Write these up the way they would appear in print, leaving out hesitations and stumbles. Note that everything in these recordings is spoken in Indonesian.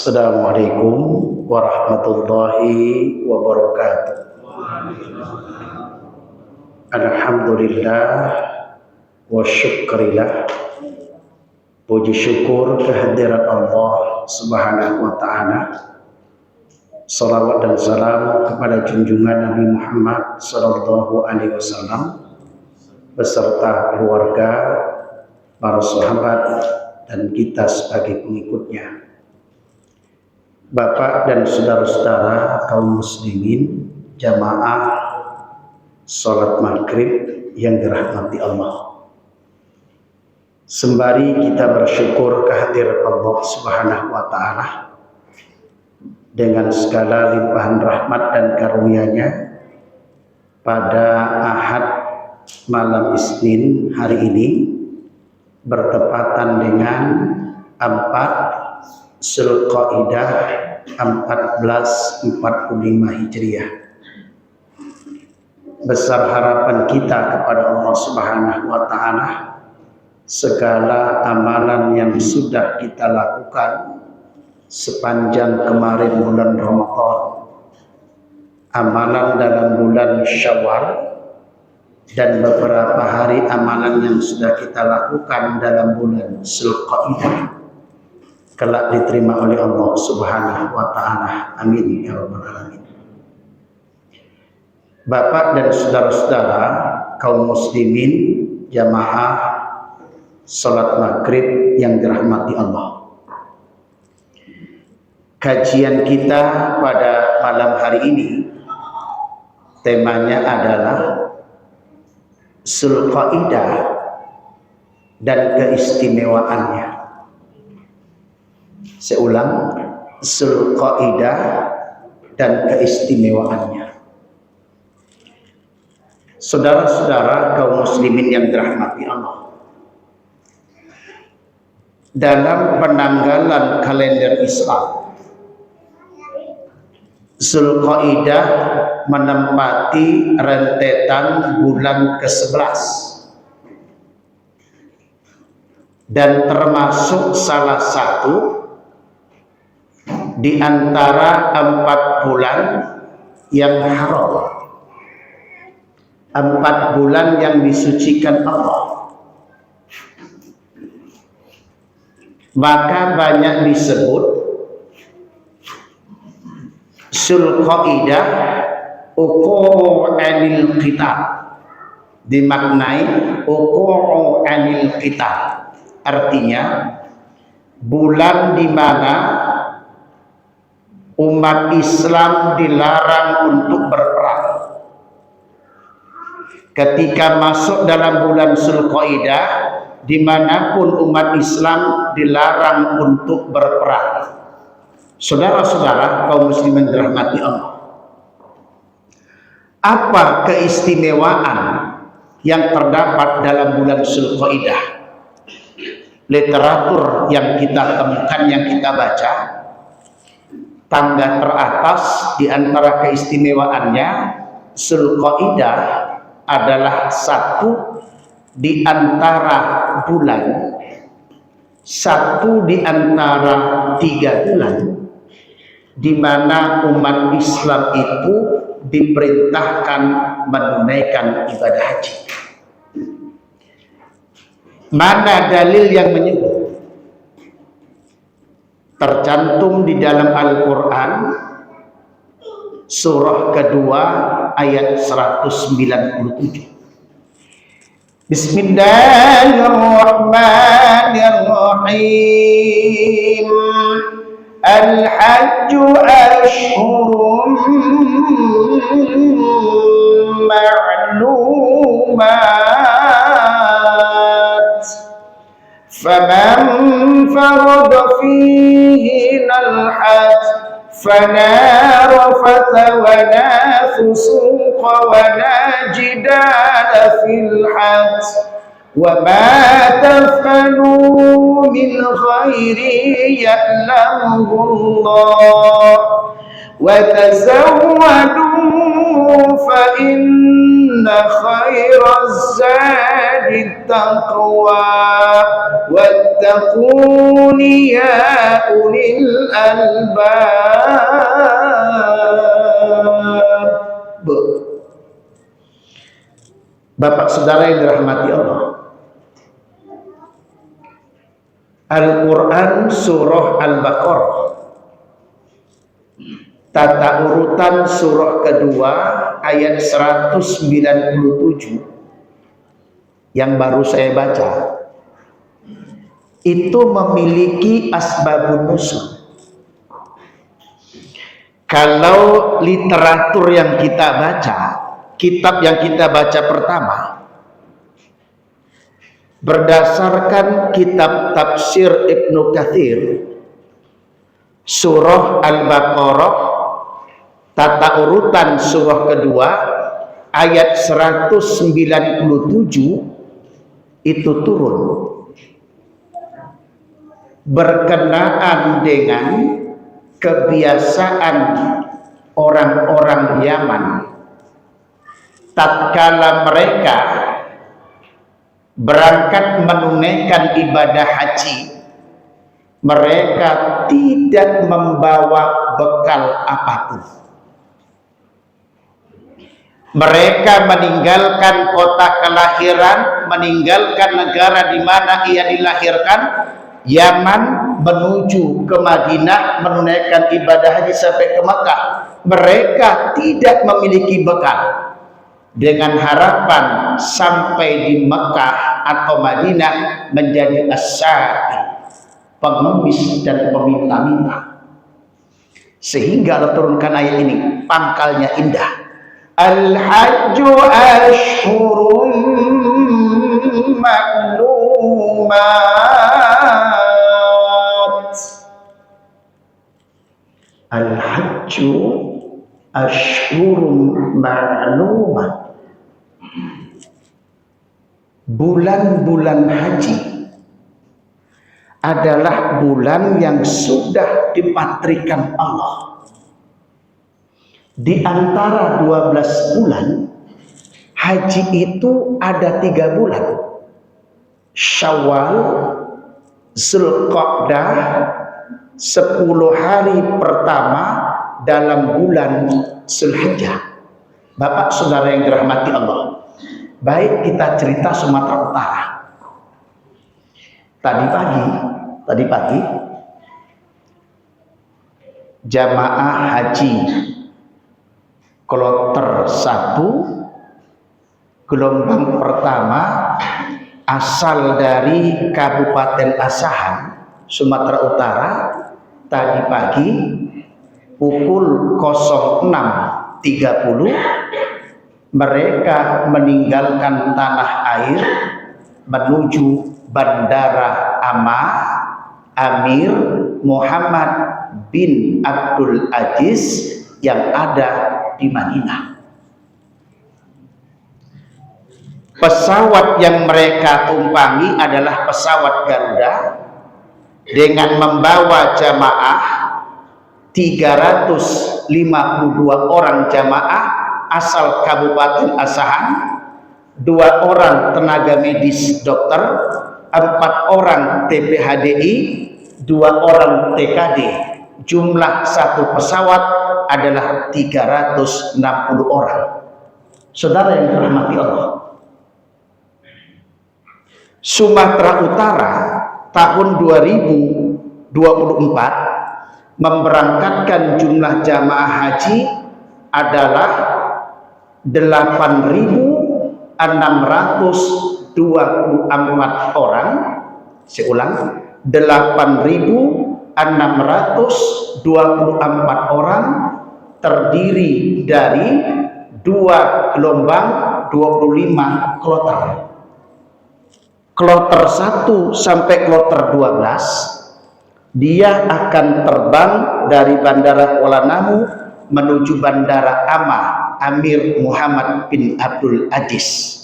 Assalamualaikum warahmatullahi wabarakatuh. Alhamdulillah wa syukrillah. Puji syukur kehadirat Allah Subhanahu wa ta'ala. Salawat dan salam kepada junjungan Nabi Muhammad sallallahu alaihi wasallam beserta keluarga, para sahabat dan kita sebagai pengikutnya. Bapak dan saudara-saudara kaum muslimin jamaah salat maghrib yang dirahmati Allah. Sembari kita bersyukur kehadirat Allah Subhanahu wa ta'ala dengan segala limpahan rahmat dan karunia-Nya, pada Ahad malam Isnin hari ini bertepatan dengan 4 Zulqa'dah 1445 Hijriah. Besar harapan kita kepada Allah Subhanahu wa ta'ala, segala amalan yang sudah kita lakukan sepanjang kemarin bulan Ramadan, amalan dalam bulan Syawal, dan beberapa hari amalan yang sudah kita lakukan dalam bulan Zulqa'dah, kelak diterima oleh Allah Subhanahu wa ta'ala. Amin ya rabbal alamin. Bapak dan saudara-saudara kaum muslimin jamaah salat maghrib yang dirahmati Allah. Kajian kita pada malam hari ini temanya adalah Zulqa'dah dan keistimewaannya. Saya ulang, Zulqa'dah dan keistimewaannya. Saudara-saudara kaum muslimin yang dirahmati Allah, dalam penanggalan kalender Islam, Zulqa'dah menempati rentetan bulan ke-11 dan termasuk salah satu di antara 4 bulan yang haram, 4 bulan yang disucikan Allah. Maka banyak disebut Zulqa'dah uqu'u anil qital, dimaknai uqu'u anil qital, artinya bulan di mana umat Islam dilarang untuk berperang. Ketika masuk dalam bulan Zulqa'dah, dimanapun umat Islam dilarang untuk berperang. Saudara-saudara kaum muslimin dirahmati Allah, apa keistimewaan yang terdapat dalam bulan Zulqa'dah? Literatur yang kita temukan, yang kita baca, tangga teratas di antara keistimewaannya, Zulqa'dah adalah satu di antara bulan, satu di antara 3 bulan di mana umat Islam itu diperintahkan menunaikan ibadah haji. Mana dalil yang menyebut? Tercantum di dalam Al-Quran surah kedua ayat 197. Bismillahirrahmanirrahim. Al-hajju ashhurun ma'lumat. Faman farada fihi al-hajj fala rafatha wa la fusuqa wa la jidala fil hajj wa ma taf'alu min khairin ya'lamuhu Allah wa tazawwadu fa inna khairaz zadi taqwa wa wattaqun ya ulil albab. Bapak saudara yang dirahmati Allah, Al-Quran surah Al-Baqarah, tata urutan surah kedua ayat 197 yang baru saya baca, itu memiliki asbabun nuzul. Kalau literatur yang kita baca, kitab yang kita baca pertama, berdasarkan kitab tafsir Ibnu Katsir, surah Al-Baqarah, tata urutan surah kedua, ayat 197, itu turun berkenaan dengan kebiasaan orang-orang Yaman tatkala mereka berangkat menunaikan ibadah haji, mereka tidak membawa bekal apapun. Mereka meninggalkan kota kelahiran, meninggalkan negara di mana ia dilahirkan, Yaman, menuju ke Madinah menunaikan ibadah haji sampai ke Makkah. Mereka tidak memiliki bekal, dengan harapan sampai di Mekah atau Madinah menjadi as-sa'i, pengemis dan peminta-minta. Sehingga Allah turunkan ayat ini, pangkalnya indah. Al-hajju ashhurun ma'lumat. Al-hajju ashhurun ma'lumat. Bulan-bulan haji adalah bulan yang sudah dipatrikan Allah. Di antara 12 bulan haji itu ada 3 bulan, Syawal, Zulqa'dah, 10 hari pertama dalam bulan Zulhijjah. Bapak saudara yang dirahmati Allah, baik kita cerita Sumatera Utara. Tadi pagi jamaah haji kloter 1 gelombang pertama asal dari Kabupaten Asahan, Sumatera Utara, tadi pagi pukul 06.30 mereka meninggalkan tanah air menuju Bandara Amir Muhammad bin Abdul Aziz yang ada di Madinah. Pesawat yang mereka tumpangi adalah pesawat Garuda dengan membawa jamaah 352 orang jamaah asal Kabupaten Asahan, 2 orang tenaga medis dokter, 4 orang TPHDI, 2 orang TKD. Jumlah satu pesawat adalah 360 orang. Saudara yang dirahmati Allah, Sumatera Utara tahun 2024 memberangkatkan jumlah jamaah haji adalah 8.624 orang. Saya ulang, 8.624 orang, terdiri dari 2 gelombang 25 kloter. Kloter 1 sampai kloter 12 dia akan terbang dari Bandara Kuala Namu menuju Bandara Amir Muhammad bin Abdul Aziz.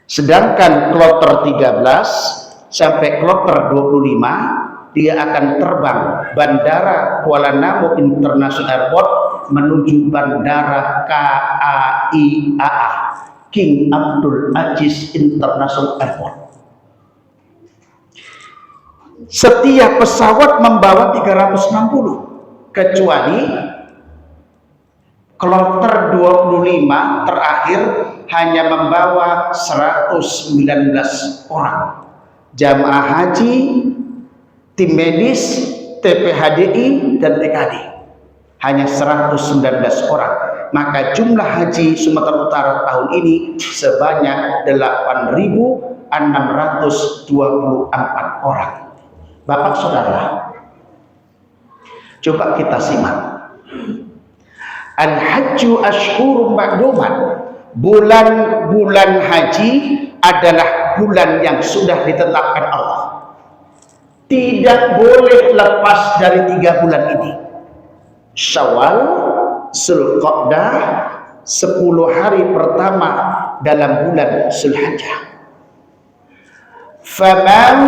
Sedangkan kloter 13 sampai kloter 25 dia akan terbang Bandara Kuala Namu International Airport menuju Bandara KAIAA, King Abdul Aziz International Airport. Setiap pesawat membawa 360, kecuali kloter 25 terakhir hanya membawa 119 orang. Jamaah haji, tim medis, TPHDI, dan TKD. Hanya 119 orang. Maka jumlah haji Sumatera Utara tahun ini sebanyak 8.624 orang. Bapak saudara, coba kita simak. Al-hajju ashhurum ma'lumat. Bulan-bulan haji adalah bulan yang sudah ditetapkan Allah. Tidak boleh lepas dari 3 bulan ini. Syawal, Zulqa'dah, 10 hari pertama dalam bulan Zulhijjah. Faman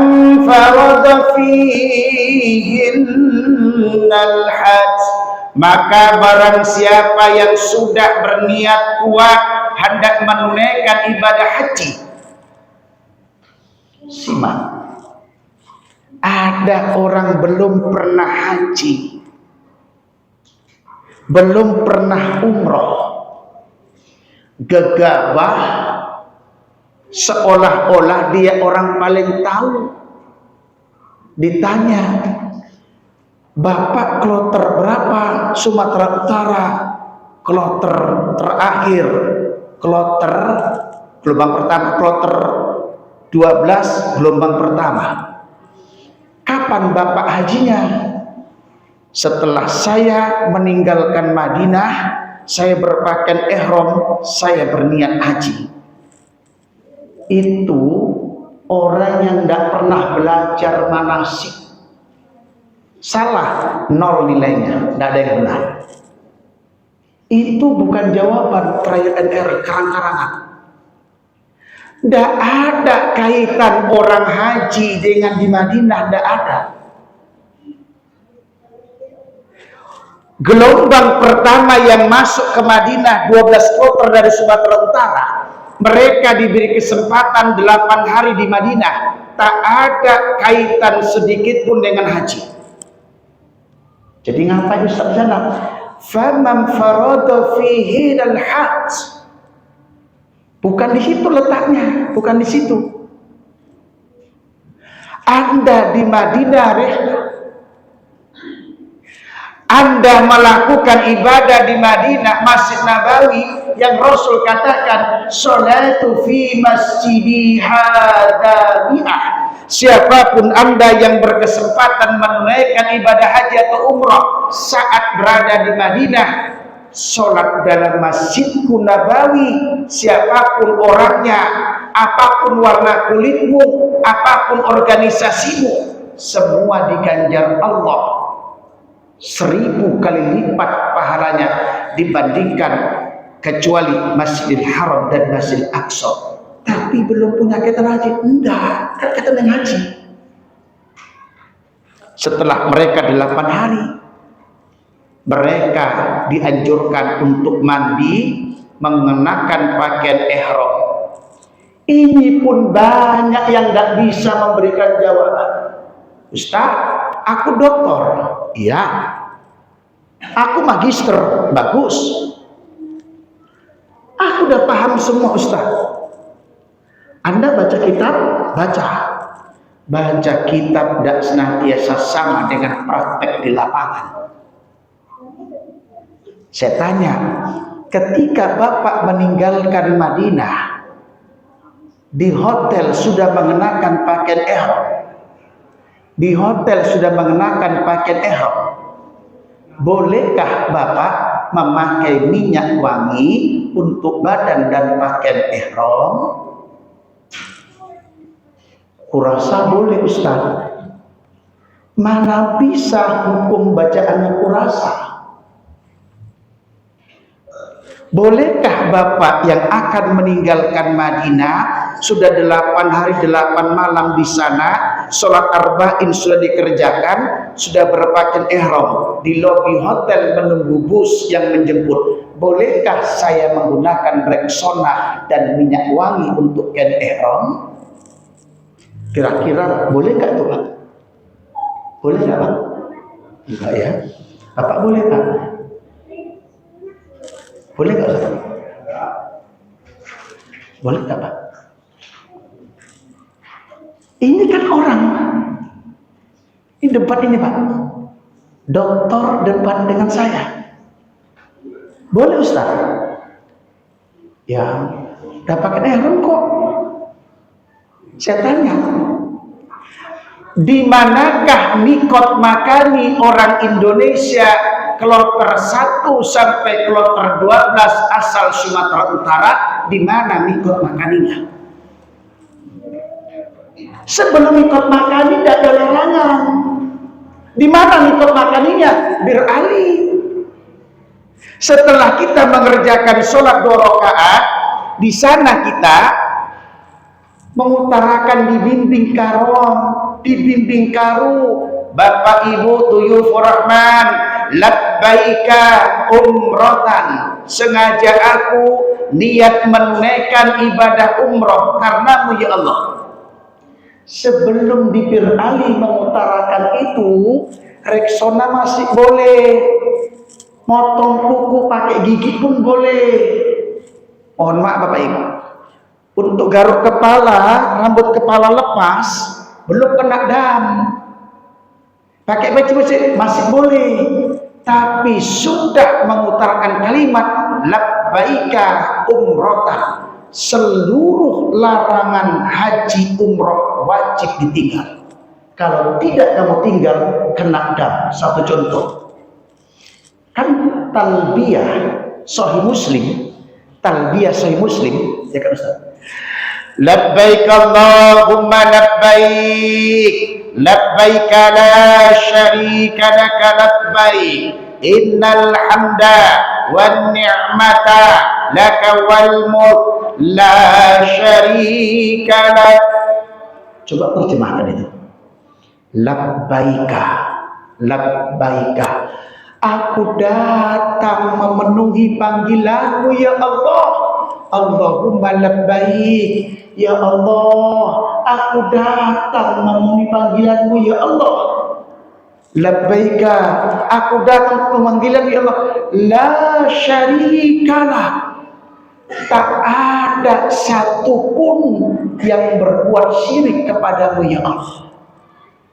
farada fihinnal hajj, maka barang siapa yang sudah berniat kuat hendak menunaikan ibadah haji. Simak, ada orang belum pernah haji, belum pernah umroh, gegabah, seolah-olah dia orang paling tahu. Ditanya, Bapak kloter berapa Sumatera Utara? Kloter terakhir, kloter gelombang pertama, kloter 12 gelombang pertama. Kapan Bapak hajinya? Setelah saya meninggalkan Madinah, saya berpakaian ihram, saya berniat haji. Itu orang yang tidak pernah belajar manasik. Salah, 0 nilainya, tidak ada yang benar. Itu bukan jawaban trial and error, karang-karangan. Tidak ada kaitan orang haji dengan di Madinah, tidak ada. Gelombang pertama yang masuk ke Madinah 12 kloter dari Sumatera Utara, mereka diberi kesempatan 8 hari di Madinah. Tak ada kaitan sedikit pun dengan haji. Jadi ngapain Ustaz Zainab? Faman farada fihi al-hajj. Bukan di situ letaknya, bukan di situ. Anda di Madinah, Anda melakukan ibadah di Madinah, Masjid Nabawi yang Rasul katakan, "Sholatu fi masjidi hadza mi'ah." Siapapun Anda yang berkesempatan menunaikan ibadah haji atau umrah saat berada di Madinah, sholat dalam Masjidku Nabawi, siapapun orangnya, apapun warna kulitmu, apapun organisasimu, semua diganjar Allah 1000 kali lipat pahalanya dibandingkan kecuali Masjidil Haram dan Masjidil Aqsa. Tapi belum punya kaitan haji. Enggak, kan kaitan dengan haji. Setelah mereka 8 hari, mereka dianjurkan untuk mandi, mengenakan pakaian ihram. Ini pun banyak yang nggak bisa memberikan jawaban. Ustaz, aku doktor. Iya. Aku magister. Bagus. Aku udah paham semua Ustaz. Anda baca kitab? Baca. Baca kitab tidak senantiasa sama dengan praktek di lapangan. Saya tanya, ketika Bapak meninggalkan Madinah, di hotel sudah mengenakan pakaian ihram, di hotel sudah mengenakan pakaian ihram, bolehkah Bapak memakai minyak wangi untuk badan dan pakaian ihram? Kurasa boleh Ustaz. Mana bisa hukum bacaannya kurasa? Bolehkah Bapak yang akan meninggalkan Madinah, sudah 8 hari 8 malam di sana, sholat arba'in sudah dikerjakan, sudah berpakaian ihram, di lobi hotel menunggu bus yang menjemput, bolehkah saya menggunakan Rexona dan minyak wangi untuk kain ihram? Kira-kira boleh nggak tuh Pak? Boleh nggak Pak? Enggak ya. Bapak boleh Pak? Boleh nggak Ustaz? Boleh nggak Pak? Ini kan orang. Ini debat ini Pak. Dokter debat dengan saya. Boleh Ustaz? Ya, udah pakai helm kok. Saya tanya, di manakah mikot makani orang Indonesia kloter 1 sampai kloter 12 asal Sumatera Utara? Di mana mikot makaninya? Sebelum mikot makani tidak ada larangan. Di mana mikot makaninya? Bir Ali. Setelah kita mengerjakan sholat 2 rakaat, di sana kita mengutarakan dibimbing karom, dibimbing karu. Bapak Ibu Tuyufur Rahman, labbaika umrotan. Sengaja aku niat menunaikan ibadah umroh karenamu ya Allah. Sebelum di Bir Ali mengutarakan itu, reksona masih boleh, motong kuku pakai gigi pun boleh. Mohon maaf Bapak Ibu, untuk garuk kepala, rambut kepala lepas, belum kena dam, pakai peci masih boleh. Tapi sudah mengutarakan kalimat labbaika umrotan, seluruh larangan haji umroh wajib ditinggal. Kalau tidak kamu tinggal, kena dam. Satu contoh, kan talbiyah Sahih Muslim, ya kan Ustaz? Labbaik Allahumma labbaik, labbaik la syarika laka labbaik, innal hamda wan ni'mata laka wal mulk la syarika lak. Coba terjemahkan itu. Labbaika, labbaika, aku datang memenuhi panggilanmu ya Allah. Allahumma labbaik, ya Allah, aku datang memenuhi panggilanmu ya Allah. Labbaika, aku datang pemanggilan ya Allah. La syarikalah, tak ada satupun yang berbuat syirik kepadamu ya Allah.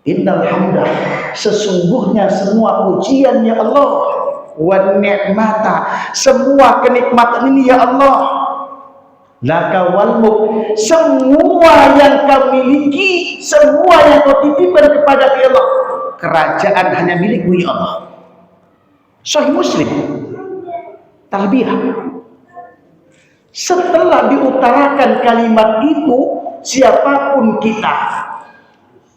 Innal hamda, sesungguhnya semua pujian ya Allah, wan ni'mata, semua kenikmatan ini ya Allah, laka wal mulk, semua yang kau miliki, semua yang kau titipkan kepada ya Allah, kerajaan hanya milikmu ya Allah. Sahih Muslim, talbiyah. Setelah diutarakan kalimat itu, siapapun kita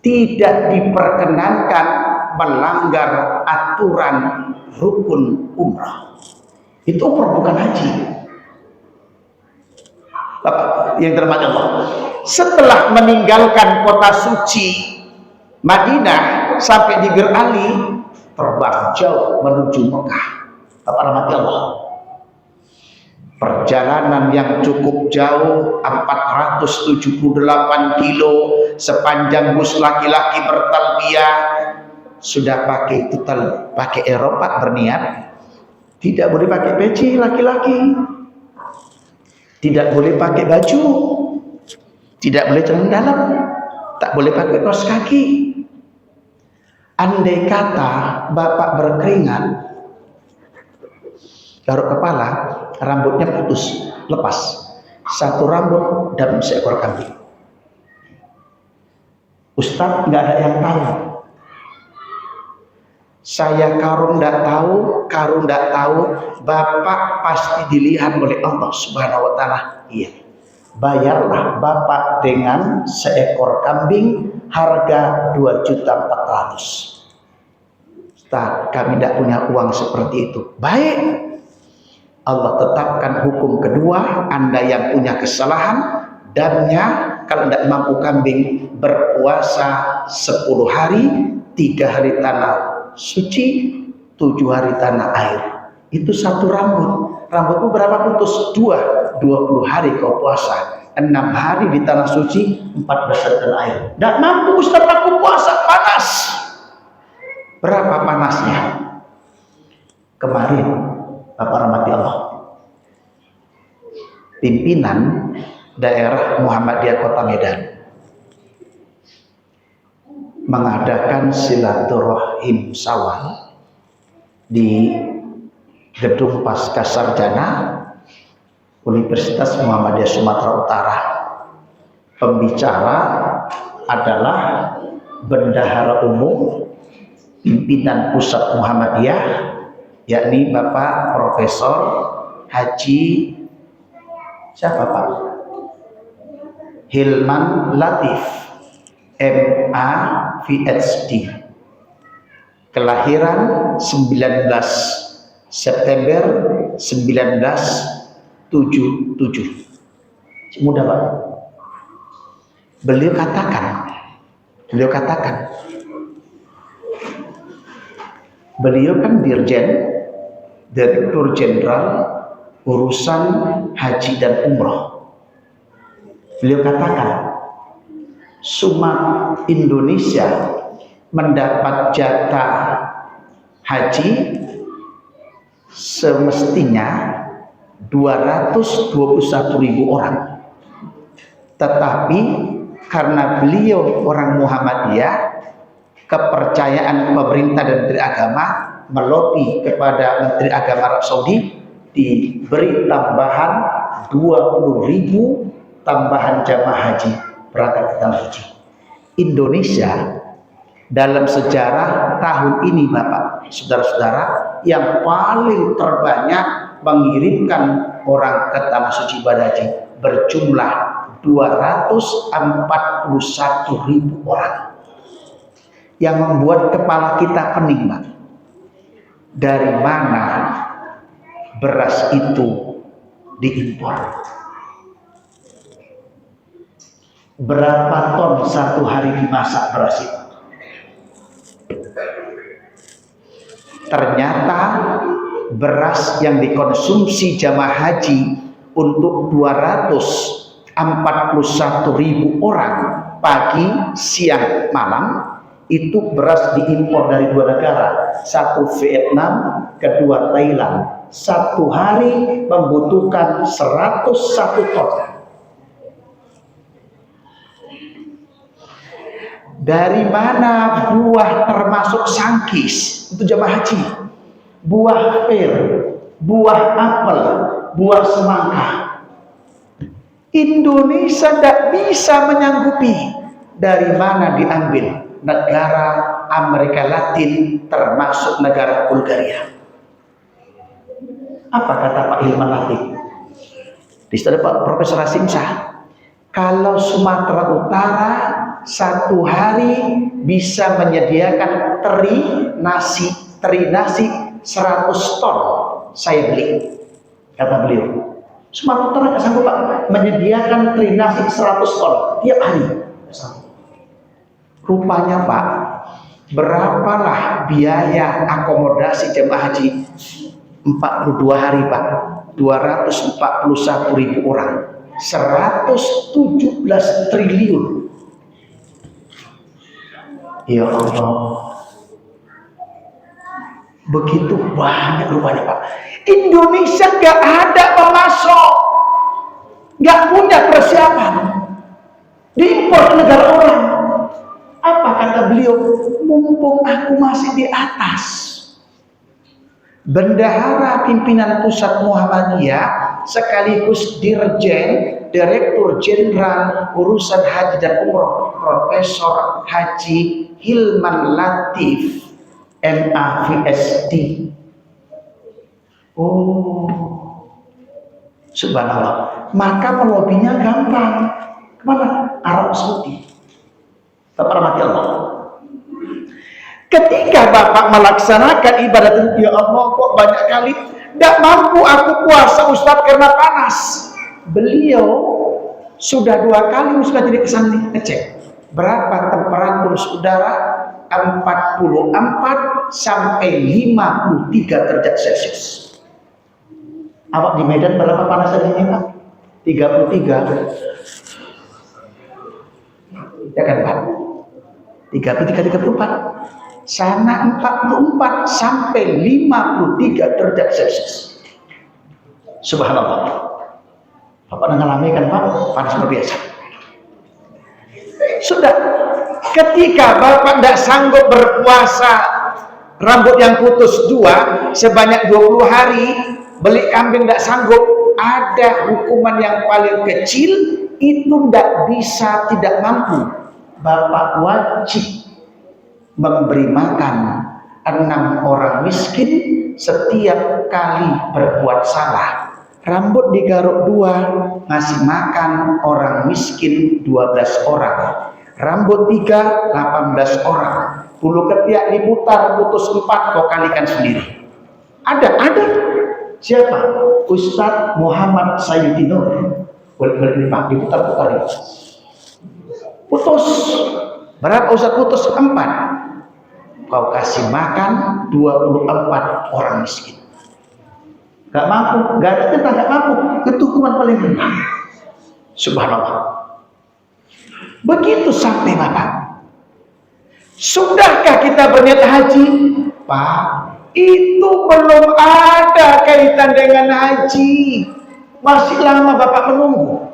tidak diperkenankan melanggar aturan rukun umrah. Itu umrah bukan haji. Bapak yang terhormat Allah, setelah meninggalkan kota suci Madinah sampai di Bir Ali, terbang jauh menuju Mekah. Bapak rahmati Allah, perjalanan yang cukup jauh, 478 kilo, sepanjang bus laki-laki bertalbiyah. Sudah pakai itu pakai eropat berniat, tidak boleh pakai peci laki-laki, tidak boleh pakai baju, tidak boleh celana dalam, tak boleh pakai kaos kaki. Andai kata bapak berkeringat, garuk kepala, rambutnya putus, lepas, satu rambut dan seekor kambing. Ustadz nggak ada yang tahu. Saya karun nggak tahu, bapak pasti dilihat oleh Allah Subhanahu Wa Taala. Iya, bayarlah bapak dengan seekor kambing harga 2.400.000. Ustadz, kami tidak punya uang seperti itu. Baik, Allah tetapkan hukum kedua, Anda yang punya kesalahan, damnya kalau tidak mampu kambing, berpuasa 10 hari, 3 hari tanah suci, 7 hari tanah air. Itu satu rambut. Rambutmu berapa putus? 2. 20 hari kau puasa, 6 hari di tanah suci, 14 hari tanah air. Tidak mampu Ustaz, aku puasa panas. Berapa panasnya? Kemarin, Bapak rahmati Allah, pimpinan daerah Muhammadiyah Kota Medan mengadakan silaturahim Syawal di Gedung Pascasarjana Universitas Muhammadiyah Sumatera Utara. Pembicara adalah Bendahara Umum Pimpinan Pusat Muhammadiyah, yakni Bapak Profesor Haji siapa Pak? Hilman Latif, MA PhD, kelahiran 19 September 1977. Mudah Pak. Beliau katakan, beliau kan Direktur Jenderal Urusan Haji dan Umroh. Beliau katakan, Indonesia mendapat jatah haji semestinya 221.000 orang. Tetapi karena beliau orang Muhammadiyah, kepercayaan pemerintah dan Menteri Agama melobi kepada Menteri Agama Arab Saudi, diberi tambahan 20.000 tambahan jamaah haji berangkat ke tanah suci. Indonesia dalam sejarah tahun ini Bapak, saudara-saudara, yang paling terbanyak mengirimkan orang ke tanah suci ibadah haji berjumlah 241.000 orang. Yang membuat kepala kita pening, Pak. Dari mana beras itu diimpor? Berapa ton satu hari dimasak beras itu? Ternyata beras yang dikonsumsi jamaah haji untuk 241.000 orang pagi, siang, malam, itu beras diimpor dari 2 negara, satu Vietnam, kedua Thailand. Satu hari membutuhkan 101 ton. Dari mana buah termasuk sangkis untuk jamaah haji? Buah pir, buah apel, buah semangka. Indonesia tidak bisa menyanggupi. Dari mana diambil? Negara Amerika Latin, termasuk negara Bulgaria. Apa kata Pak Hilman Latif? Di situ ada Pak Profesor Hasim Shah. Kalau Sumatera Utara satu hari bisa menyediakan teri nasi 100 ton, saya beli. Kata beliau, Sumatera Utara nggak sanggup Pak menyediakan teri nasi 100 ton tiap hari. Rupanya Pak, berapalah biaya akomodasi jemaah haji 42 hari Pak, 241.000 orang, 117 triliun. Ya Allah, begitu banyak rupanya Pak. Indonesia gak ada pemasok, gak punya persiapan, diimpor ke negara orang. Apa kata beliau? Mumpung aku masih di atas. Bendahara pimpinan pusat Muhammadiyah sekaligus Dirjen Direktur Jenderal Urusan Haji dan Umroh, Profesor Haji Hilman Latif, MA PhD. Oh, subhanallah. Maka melobinya gampang. Kemana? Arab Saudi. Bapak rahmati Allah. Ketika Bapak melaksanakan ibadat, ya Allah kok banyak kali tidak mampu aku puasa Ustaz karena panas. Beliau sudah 2 kali sudah jadi kesana ngecek berapa temperatur udara, 44 sampai 53 derajat Celcius. Awak di Medan berapa panasan ini Pak? 33. Ya kan Pak? 33, 34. sana 44 sampai 53 derajat Celcius. Subhanallah. Bapak udah ngalami kan Pak? Panas luar biasa. Sudah, ketika Bapak tidak sanggup berpuasa rambut yang putus 2 sebanyak 20 hari, beli kambing tidak sanggup, ada hukuman yang paling kecil, itu tidak mampu. Bapak wajib memberi makan 6 orang miskin setiap kali berbuat salah. Rambut digaruk 2, ngasih makan orang miskin 12 orang. Rambut 3, 18 orang. Bulu ketiak diputar, putus 4, kau kalikan sendiri. Ada. Siapa? Ustadz Muhammad Sayyidino. Boleh Pak, diputar-putar ini. Putus. Berapa Ustadz putus? 4. Kau kasih makan 24 orang miskin. Gak mampu, gak mampu. Itu hukuman paling rendah. Subhanallah. Begitu sampai Bapak. Sudahkah kita berniat haji? Pak, itu belum ada kaitan dengan haji. Masih lama Bapak menunggu.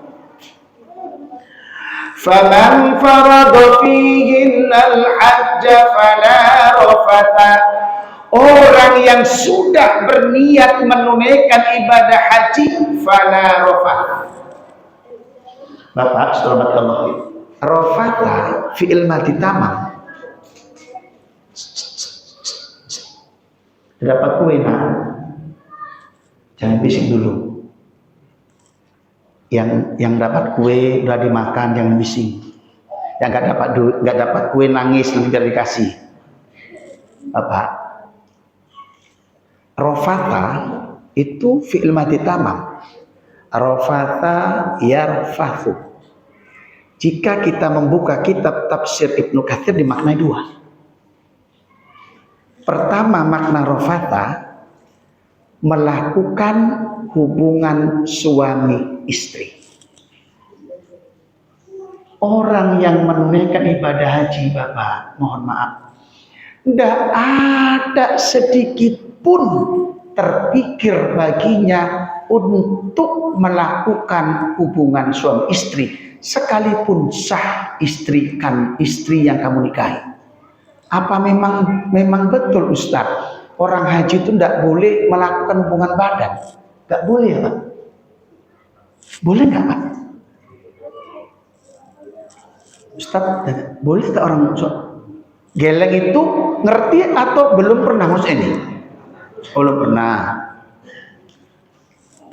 Faman farada fihinnal hajja fala rafatha. Orang yang sudah berniat menunaikan ibadah haji, fala rafatha. Bapak, selamat Allah. Rafatha fi'il madi tamam. Dapat kue nak, jangan bising dulu. Yang dapat kue udah dimakan, jangan bising. Yang nggak dapat kue nangis nanti biar dikasih. Bapak, Rafatha itu fi'il madi tamam. Rafatha yarfathu. Jika kita membuka kitab tafsir Ibnu Katsir dimaknai 2. Pertama, makna rafatha melakukan hubungan suami istri. Orang yang menunaikan ibadah haji, Bapak, mohon maaf, tidak ada sedikit pun terpikir baginya untuk melakukan hubungan suami istri, sekalipun sah istri yang kamu nikahi. Apa memang betul Ustaz, orang haji itu tidak boleh melakukan hubungan badan? Tidak boleh ya Pak? Boleh nggak Pak? Ustaz, boleh tak orang geleng itu ngerti atau belum pernah maksud ini? Belum pernah.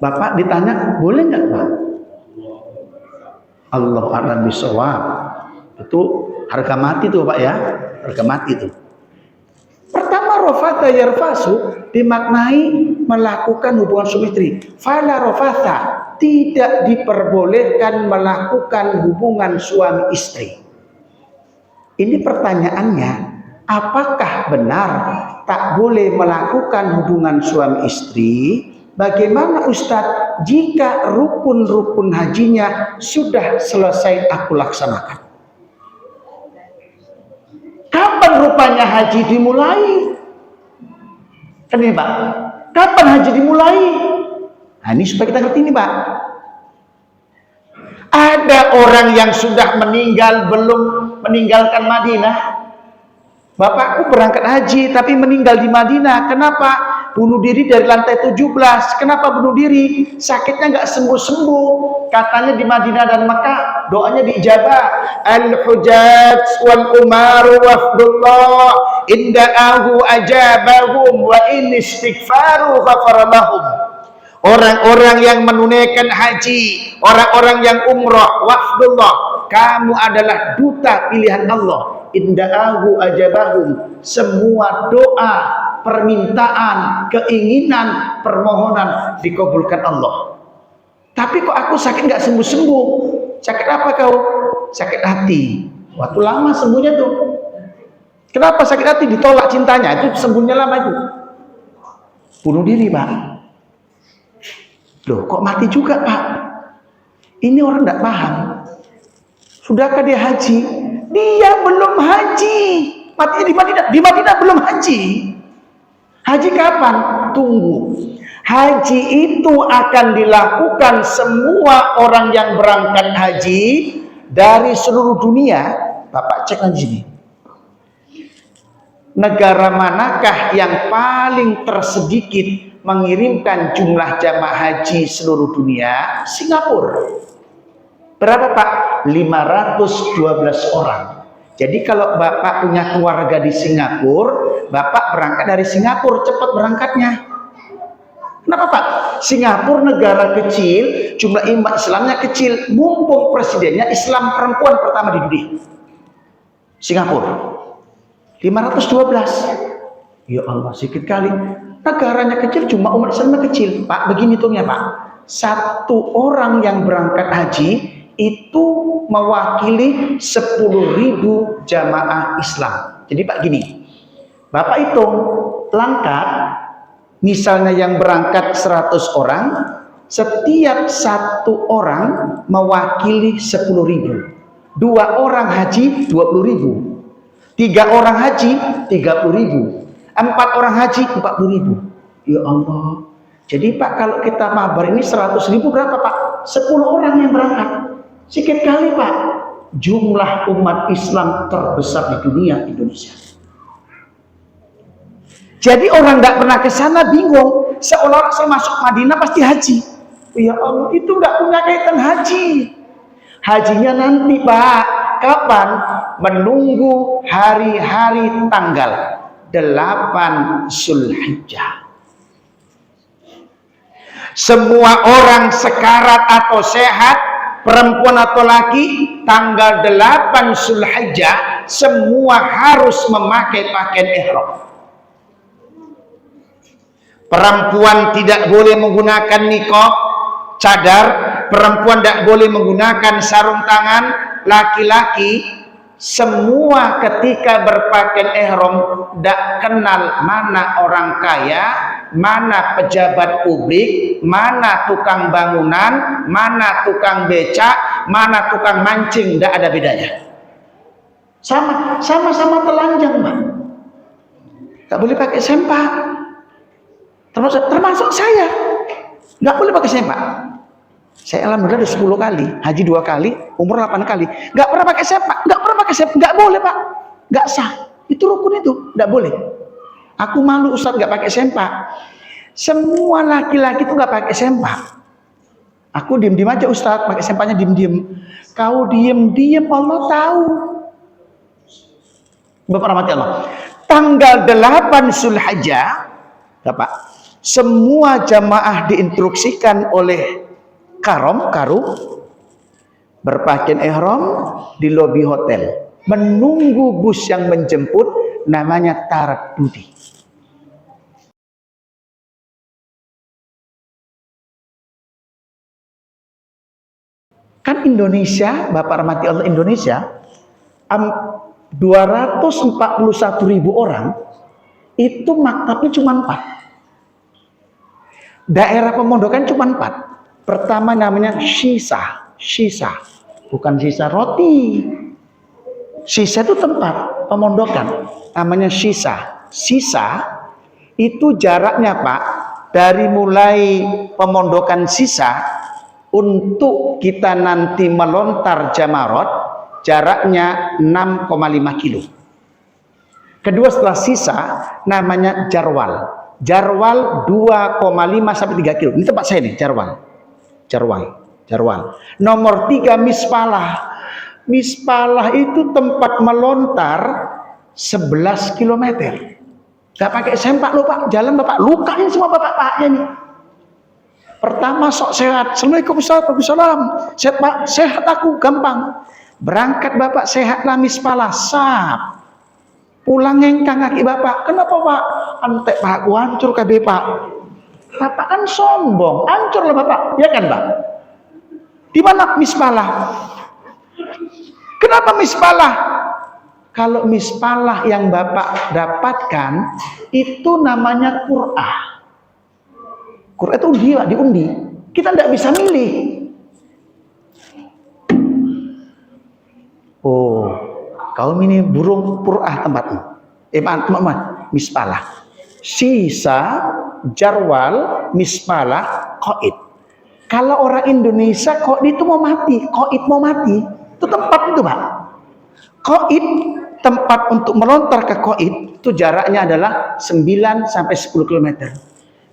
Bapak ditanya, boleh nggak Pak? Allah a'lam bishawab. Itu harga mati tuh Pak ya, harga mati itu. Pertama, rafatha yarfasu dimaknai melakukan hubungan suami istri. Fala rafatha, tidak diperbolehkan melakukan hubungan suami istri. Ini pertanyaannya, apakah benar tak boleh melakukan hubungan suami istri? Bagaimana Ustadz jika rukun-rukun hajinya sudah selesai aku laksanakan? Kapan rupanya haji dimulai? Kan ini Pak, kapan haji dimulai? Nah ini supaya kita ngerti ini Pak. Ada orang yang sudah meninggal belum meninggalkan Madinah. Bapakku berangkat haji tapi meninggal di Madinah. Kenapa? Bunuh diri dari lantai 17. Kenapa bunuh diri? Sakitnya nggak sembuh-sembuh. Katanya di Madinah dan Mekah doanya diijabah. Al-hujjaj wal umaru wafdullah inda'ahu ajabahum wa in istighfaru ghafaralahum. Orang-orang yang menunaikan haji, orang-orang yang umrah, wafdullah, kamu adalah duta pilihan Allah. Inda'ahu ajabahum. Semua doa, permintaan, keinginan, permohonan dikabulkan Allah. Tapi kok aku sakit nggak sembuh-sembuh? Sakit apa kau? Sakit hati. Waktu lama sembuhnya tuh. Kenapa sakit hati? Ditolak cintanya, itu sembuhnya lama itu. Bunuh diri Pak. Loh kok mati juga Pak? Ini orang tidak paham. Sudahkah dia haji? Dia belum haji. Matinya di Madinah. Di Madinah belum haji. Haji kapan? Tunggu. Haji itu akan dilakukan semua orang yang berangkat haji dari seluruh dunia. Bapak cek lagi sini. Negara manakah yang paling tersedikit mengirimkan jumlah jamaah haji seluruh dunia? Singapura. Berapa Pak? 512 orang. Jadi kalau Bapak punya keluarga di Singapura, Bapak berangkat dari Singapura, cepat berangkatnya. Kenapa Pak? Singapura negara kecil, jumlah umat Islamnya kecil, mumpung presidennya Islam perempuan pertama di dunia. Singapura 512. Ya Allah, sedikit kali. Negaranya kecil, cuma umat Islamnya kecil. Pak, begini hitungnya Pak. Satu orang yang berangkat haji itu mewakili 10.000 jamaah Islam. Jadi Pak gini, Bapak hitung langkah. Misalnya yang berangkat 100 orang, setiap satu orang mewakili 10.000. 2 orang haji 20.000. 3 orang haji 30.000. 4 orang haji 40.000. Ya Allah. Jadi Pak, kalau kita mabar ini 100.000 berapa Pak? 10 orang yang berangkat. Sedikit kali Pak. Jumlah umat Islam terbesar di dunia, Indonesia. Jadi orang nggak pernah ke sana bingung, seolah-olah saya masuk Madinah pasti haji. Ya Allah, itu nggak punya kaitan haji. Hajinya nanti Pak, kapan? Menunggu hari-hari tanggal 8 Zulhijjah. Semua orang sekarat atau sehat, perempuan atau laki, tanggal 8 Zulhijjah semua harus memakai pakaian ihram. Perempuan tidak boleh menggunakan niqab, cadar. Perempuan tidak boleh menggunakan sarung tangan. Laki-laki semua ketika berpakaian ihram tidak kenal mana orang kaya, mana pejabat publik, mana tukang bangunan, mana tukang becak, mana tukang mancing, tidak ada bedanya. Sama-sama telanjang, Pak. Tidak boleh pakai sempak. Termasuk saya nggak boleh pakai sempak. Saya alhamdulillah udah 10 kali haji 2 kali, umur 8 kali, nggak pernah pakai sempak, nggak boleh Pak, nggak sah. Itu rukun, itu nggak boleh. Aku malu Ustadz nggak pakai sempak. Semua laki-laki itu nggak pakai sempak. Aku diem-diem aja Ustadz, pakai sempaknya diem-diem. Kau diem-diem Allah tahu. Bapak rahmati Allah. Tanggal 8 Zulhijjah, Bapak, semua jamaah diinstruksikan oleh karu berpakaian ihram di lobi hotel menunggu bus yang menjemput, namanya taraddudi. Kan Indonesia, Bapak rahmati Allah, Indonesia 241.000 orang, itu maktabnya cuma 4. Daerah pemondokan cuma 4. Pertama namanya Sisa, bukan sisa roti. Sisa itu tempat pemondokan, namanya Sisa. Sisa itu jaraknya Pak, dari mulai pemondokan Sisa untuk kita nanti melontar Jamarot, jaraknya 6,5 kilo. Kedua setelah Sisa namanya Jarwal. Jarwal 2,5 sampai 3 kilo. Ini tempat saya nih, Jarwal. Nomor 3 Mispalah. Mispalah itu tempat melontar 11 km. Gak pakai sempak loh Pak, jalan Bapak lukain semua Bapak-Paknya nih. Pertama sok sehat. Assalamualaikum Ustaz, waalaikumsalam. Sehat Pak, sehat aku, gampang. Berangkat Bapak sehatlah Mispalah, sap. Pulang ngengkang kaki Bapak. Kenapa Pak? Antek Pak, aku hancur KB Pak. Bapak kan sombong, hancur lah Bapak, ya kan Pak? Di mana Mispalah? Kenapa Mispalah? Kalau Mispalah yang Bapak dapatkan itu namanya Qur'ah. Qur'ah itu undi, Pak, diundi. Kita tidak bisa milih. Oh, Kaum ini burung pur'ah tempatmu. Mispalah. Sisa, jarwal, mispalah, qaid. Kalau orang Indonesia qaid itu mau mati, qaid mau mati. Itu tempat itu, Pak. Qaid, tempat untuk melontar ke qaid itu jaraknya adalah 9 sampai 10 km.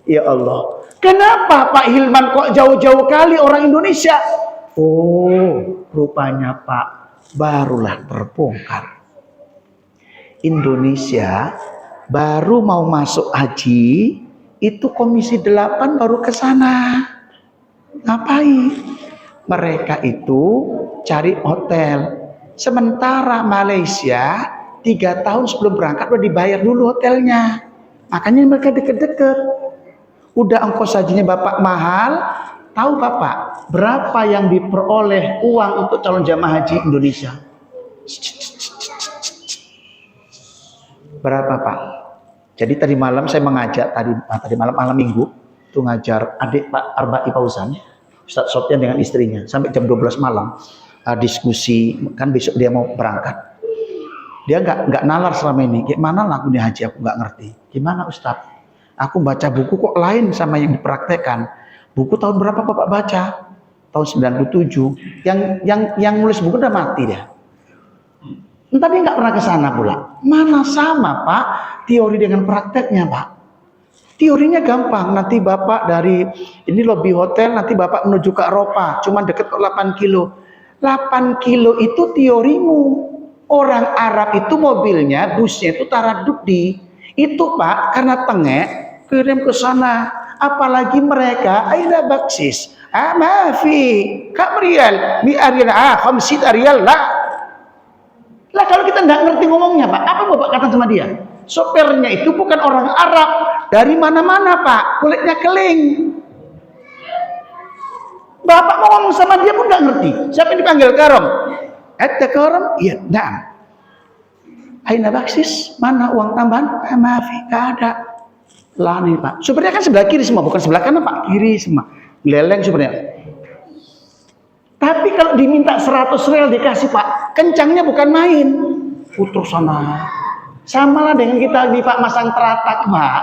Ya Allah. Kenapa Pak Hilman kok jauh-jauh kali orang Indonesia? Oh, rupanya Pak, barulah terbongkar. Indonesia baru mau masuk haji, itu Komisi 8 baru ke sana. Ngapain? Mereka itu cari hotel. Sementara Malaysia 3 tahun sebelum berangkat udah dibayar dulu hotelnya. Makanya mereka deket-deket. Udah ongkos hajinya Bapak mahal. Tahu Bapak berapa yang diperoleh uang untuk calon jamaah haji Indonesia? Berapa Pak? Jadi tadi malam saya mengajak, tadi malam minggu itu ngajar adik Pak Arba'i Fauzan, Ustadz Sofyan dengan istrinya sampai jam 12 malam diskusi, kan besok dia mau berangkat. Dia nggak nalar selama ini. Gimana lagu nih haji, aku nggak ngerti. Gimana Ustadz? Aku baca buku kok lain sama yang dipraktekkan. Buku tahun berapa Bapak baca? Tahun 97. Yang nulis buku udah mati dia. Tapi nggak pernah ke sana pula. Mana sama Pak, teori dengan prakteknya Pak. Teorinya gampang. Nanti Bapak dari ini lobi hotel, nanti Bapak menuju ke Eropa. Cuma deket kok 8 kilo. 8 kilo itu teorimu. Orang Arab itu mobilnya, busnya itu taraduk di. Itu Pak, karena tengek, kirim ke sana. Apalagi mereka, aina baksis. Mafi, kak rial, mi arial, khamsid arial lah. Lah kalau kita nggak ngerti ngomongnya Pak, apa Bapak kata sama dia? Sopirnya itu bukan orang Arab, dari mana-mana Pak, kulitnya keling. Bapak mau ngomong sama dia pun nggak ngerti. Siapa yang dipanggil karom? Ada karom? Iya, na'am. Aina baksis, mana uang tambahan? Maafi, nggak ada. Lah nih Pak, supirnya kan sebelah kiri semua, bukan sebelah kanan Pak, kiri semua. Geleng supirnya. Tapi kalau diminta 100 rial dikasih Pak, kencangnya bukan main. Putus sana. Sama lah dengan kita di Pak masang teratak Pak.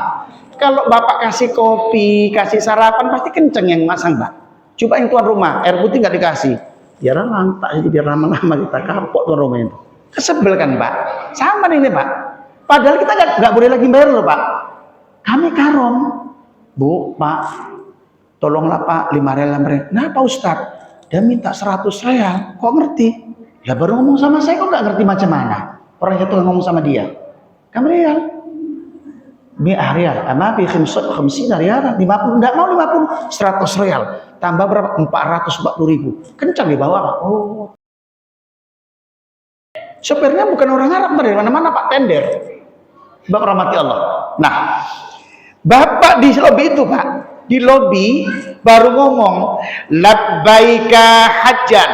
Kalau Bapak kasih kopi, kasih sarapan, pasti kenceng yang masang Pak. Coba yang tuan rumah, air putih nggak dikasih. Biar lantak aja, biar lama-lama kita kapok tuan rumah itu. Kesebel kan Pak? Sama nih Pak. Padahal kita nggak boleh lagi bayar loh Pak. Kami karom. Bu, Pak, tolonglah Pak, 5 rial. Nah Pak Ustadz, dia minta 100 rial. Kok ngerti? Ya baru ngomong sama saya, kok nggak ngerti macam mana? Orang itu ngomong sama dia. Kamu rial. Mi'ah rial. Amabi khamsina rial. 50, enggak mau 50. 100 rial. Tambah berapa? 440.000. Kencang di bawah Pak. Oh. Sopirnya bukan orang Arab, dari mana-mana Pak, tender. Bapak rahmati Allah. Nah, Bapak di lobi itu Pak, di lobi baru ngomong labbaika hajjan.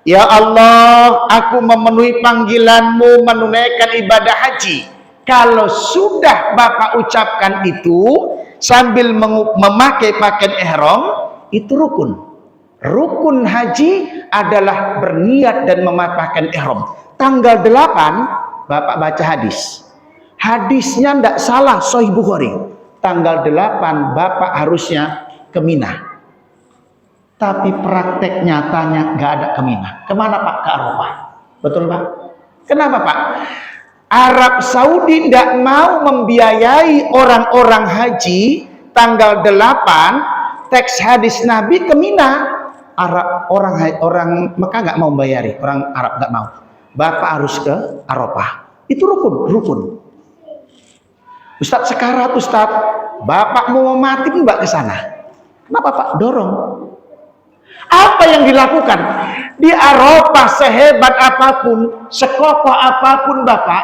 Ya Allah, aku memenuhi panggilanmu menunaikan ibadah haji. Kalau sudah Bapak ucapkan itu sambil memakai pakaian ihram, itu rukun. Rukun haji adalah berniat dan memakai pakaian ihram. Tanggal 8 Bapak baca hadis. Hadisnya tidak salah, Sahih Bukhari. Tanggal 8 Bapak harusnya ke Mina. Tapi praktek nyatanya nggak ada ke Mina. Kemana Pak? Ke Arafah. Betul Pak? Kenapa Pak? Arab Saudi tidak mau membiayai orang-orang haji tanggal 8 teks hadis Nabi ke Mina. Orang Mekah nggak mau membayari, orang Arab nggak mau. Bapak harus ke Arafah. Itu rukun. Ustadz sekarat, Ustadz, Bapak mau mati pun Bapak ke sana. Kenapa Pak? Dorong. Apa yang dilakukan? Di Arafah sehebat apapun, sekokoh apapun Bapak,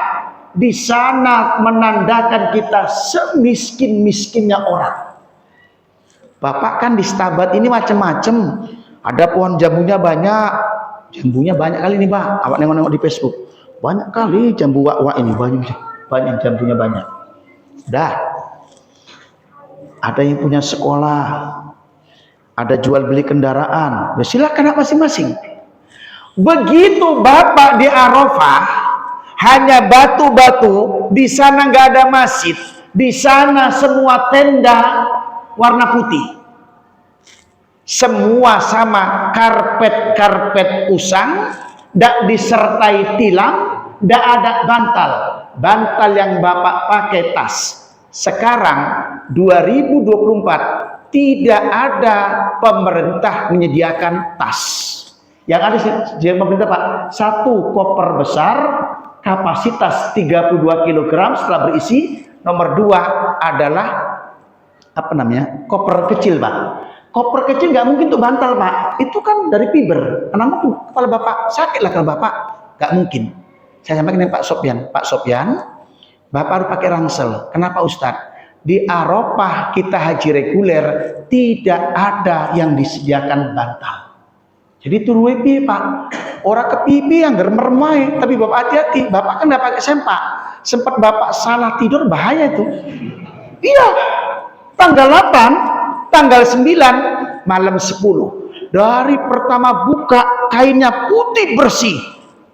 di sana menandakan kita semiskin-miskinnya orang. Bapak kan di Stabat ini macam-macam. Ada pohon jambunya banyak. Jambunya banyak kali nih Pak. Awak nengok-nengok di Facebook. Banyak kali jambu wak-wak ini. Banyak jambunya banyak. Dah. Ada yang punya sekolah. Ada jual beli kendaraan. Ya silakan masing-masing. Begitu Bapak di Arafah, hanya batu-batu, di sana nggak ada masjid, di sana semua tenda warna putih, semua sama, karpet usang, tidak disertai tilam, tidak ada bantal yang Bapak pakai tas. Sekarang 2024 tidak ada pemerintah menyediakan tas. Yang ada di pemerintah Pak, satu koper besar kapasitas 32 kg setelah berisi. Nomor 2 adalah koper kecil Pak. Koper kecil nggak mungkin untuk bantal Pak, itu kan dari fiber. Kenapa kepala Bapak sakit lah kalau Bapak? Nggak mungkin. Saya sampaikan dengan Pak Sopyan, Bapak harus pakai ransel. Kenapa Ustadz? Di Arafah kita haji reguler tidak ada yang disediakan bantal. Jadi turu piye Pak? Orang ke pipi yang germermai, tapi Bapak hati-hati. Bapak kan nggak pakai sempak. Sempat Bapak salah tidur bahaya itu. Iya. Tanggal 8, tanggal 9, malam 10. Dari pertama buka kainnya putih bersih.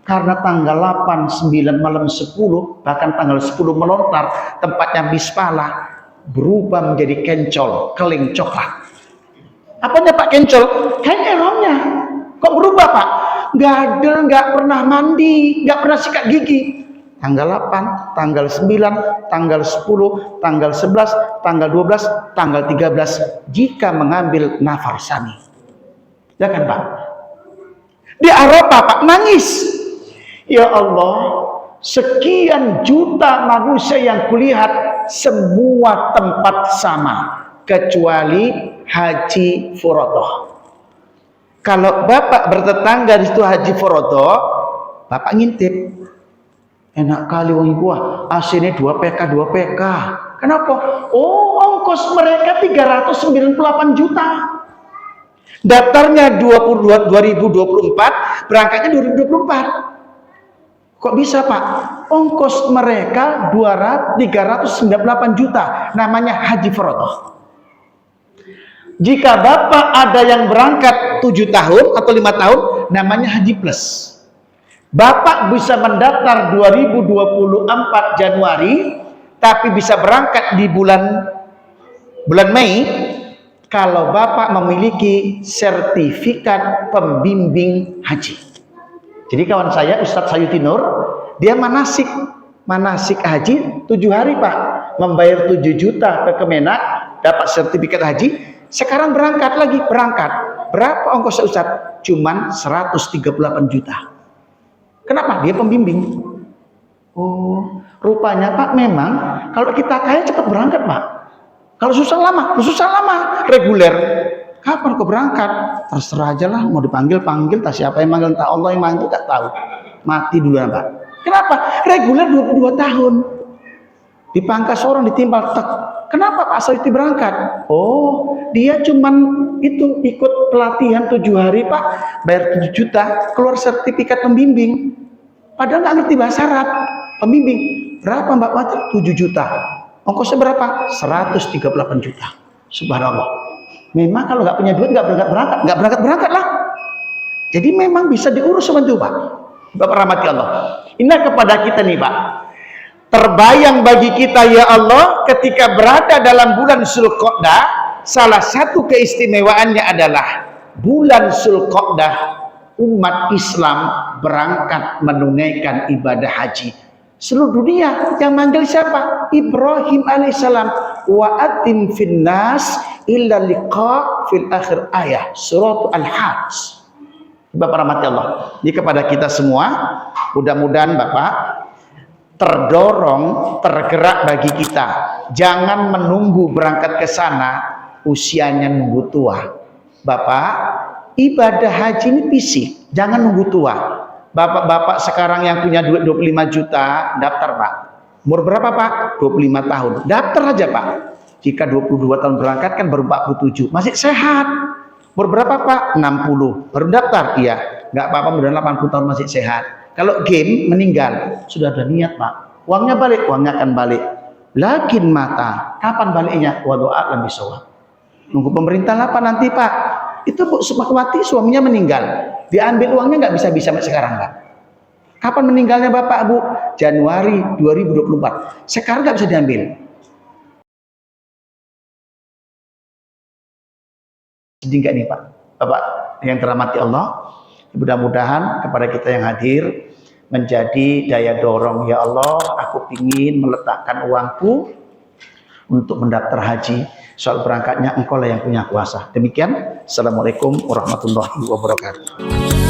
Karena tanggal 8, 9, malam 10, bahkan tanggal 10 melontar, tempatnya bispala berubah menjadi kencol, keling coklat. Apanya Pak kencol? Kain ihramnya. Kok berubah Pak? Nggak pernah mandi, nggak pernah sikat gigi. Tanggal 8, tanggal 9, tanggal 10, tanggal 11, tanggal 12, tanggal 13 jika mengambil nafas sani. Ya kan Pak? Di Arafah Pak nangis. Ya Allah, sekian juta manusia yang kulihat semua tempat sama kecuali Haji Furodoh. Kalau Bapak bertetangga di situ Haji Furodoh, Bapak ngintip. Enak kali wong gua, AC-nya 2 PK. Kenapa? Oh, ongkos mereka 398 juta. Daftarnya 2024, berangkatnya 2024. Kok bisa Pak? Ongkos mereka 398 juta. Namanya Haji Furodoh. Jika Bapak ada yang berangkat 7 tahun atau 5 tahun, namanya Haji Plus. Bapak bisa mendaftar 2024 Januari, tapi bisa berangkat di bulan Mei kalau Bapak memiliki sertifikat pembimbing haji. Jadi kawan saya Ustadz Sayuti Nur, dia manasik haji 7 hari Pak, membayar 7 juta ke Kemenak, dapat sertifikat haji. Sekarang berangkat. Berapa ongkosnya Ustadz? Cuman 138 juta. Kenapa? Dia pembimbing. Oh, rupanya Pak memang kalau kita kaya cepat berangkat Pak. Kalau susah lama, reguler. Kapan kau berangkat? Terserah aja lah, mau panggil, tak siapa yang manggil, tak Allah yang manggil, tak tahu. Mati dulu Pak. Kenapa? Reguler 22 tahun. Dipangkas orang, ditimbal, tek. Kenapa Pak Sayuti berangkat? Oh, dia cuman itu ikut pelatihan 7 hari Pak, bayar 7 juta, keluar sertifikat pembimbing. Padahal nggak ngerti bahasa Arab. Pembimbing, berapa Mbak Wati? 7 juta. Ongkosnya berapa? 138 juta. Subhanallah. Memang kalau nggak punya duit nggak berangkat lah. Jadi memang bisa diurus sama itu Pak. Bapak rahmati Allah. Ini kepada kita nih Pak. Terbayang bagi kita ya Allah ketika berada dalam bulan Zulqa'dah, salah satu keistimewaannya adalah bulan Zulqa'dah umat Islam berangkat menunaikan ibadah haji. Seluruh dunia yang manggil siapa? Ibrahim alaihissalam. Wa atim finnas illa liqa fil akhir ayah surat Al-Hajj. Bapak rahmati Allah. Ini kepada kita semua, mudah-mudahan Bapak tergerak bagi kita. Jangan menunggu berangkat ke sana usianya nunggu tua. Bapak, ibadah haji ini fisik, jangan nunggu tua. Bapak-bapak sekarang yang punya duit 25 juta, daftar Pak. Umur berapa Pak? 25 tahun. Daftar aja Pak. Jika 22 tahun berangkat kan baru 47. Masih sehat. Umur berapa Pak? 60. Baru daftar? Iya. Nggak apa-apa, mudah 80 tahun masih sehat. Kalau game meninggal, sudah ada niat Pak. Uangnya balik, uangnya akan balik. Lakin mata, kapan baliknya? Wa doa lebih sawab. Nunggu pemerintah apa nanti Pak? Itu Bu Sukmawati suaminya meninggal. Diambil uangnya nggak bisa sampai sekarang Pak. Kapan meninggalnya Bapak, Bu? Januari 2024. Sekarang nggak bisa diambil. Sedih nggak nih Pak? Bapak yang terhormati Allah, mudah-mudahan kepada kita yang hadir menjadi daya dorong. Ya Allah, aku ingin meletakkan uangku untuk mendaftar haji. Soal berangkatnya engkau lah yang punya kuasa. Demikian. Assalamualaikum warahmatullahi wabarakatuh.